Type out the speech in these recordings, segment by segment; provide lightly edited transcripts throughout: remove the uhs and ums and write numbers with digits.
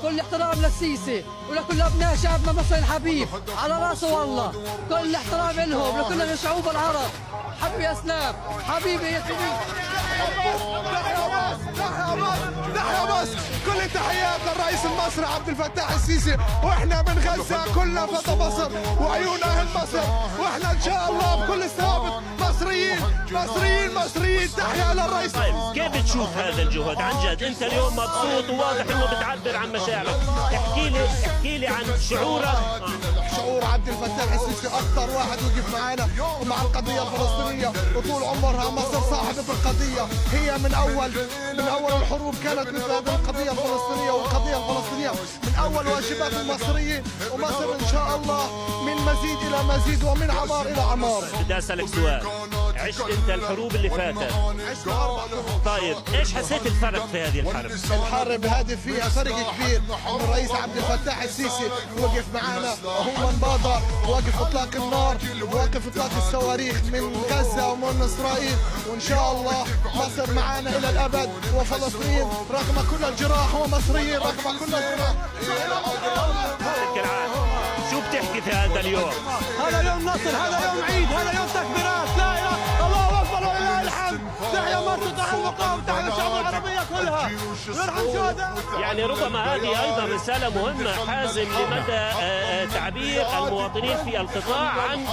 كل احترام للسيسي ولكل ابناء شعبنا مصر الحبيب، على راسه والله. كل احترام لهم لكل الشعوب العرب. حبيبي يا اسلام، حبيبي يا سيدي. تحيا مصر. كل تحيات للرئيس المصري عبد الفتاح السيسي، واحنا من غزه كلنا فتى مصر وعيون اهل مصر، واحنا ان شاء الله بكل ثابت مصريين مصريين مصريين. تحيا للرئيس. طيب كيف تشوف هذا الجهد عن جد؟ انت اليوم مبسوط وواضح انه بتعبر عن مشاعرك، احكي لي عن شعورك. شعور عبد الفتاح السيسي اكثر واحد وقف معنا ومع القضيه الفلسطينيه، وطول عمرها مصر صاحبه القضيه. هي من اول الحروب كانت مثل هذه القضيه الفلسطينيه، والقضيه الفلسطينيه من اول واجبات المصريين، ومصر ان شاء الله من مزيد الى مزيد ومن عمار الى عمار. بدي اسالك سؤال، عشت انت الحروب اللي فاتت؟ عشت 4 حروب. طيب ايش حسيت الفرق في هذه الحرب؟ الحرب هذه فيها فرق كبير. الرئيس عبد الفتاح السيسي وقف معنا، وهو انبادر وقف اطلاق النار، وقف اطلاق الصواريخ من غزه ومن اسرائيل، وان شاء الله مصر معنا الى الابد، وفلسطين رغم كل الجراح ومصريين رغم كل الجراح. شو بتحكي في هذا اليوم؟ هذا يوم نصر، هذا يوم عيد، هذا يوم تكبيرات. لا اله الله اكبر ولله الحمد. تحيا مصر، تحيا المقاومه، تحيا الشعوب العربيه كلها. يرحم شهداء. يعني ربما هذه ايضا رساله مهمه حازم لمدى تعبير المواطنين في القطاع عن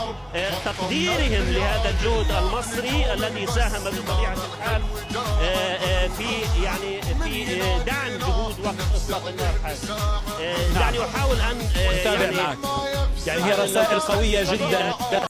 تقديرهم لهذا الجهد المصري الذي ساهم بطبيعه الحال في دعم جهود وقف اطلاق النار. حازم يعني احاول ان يعني هي رسائل قويه جدا.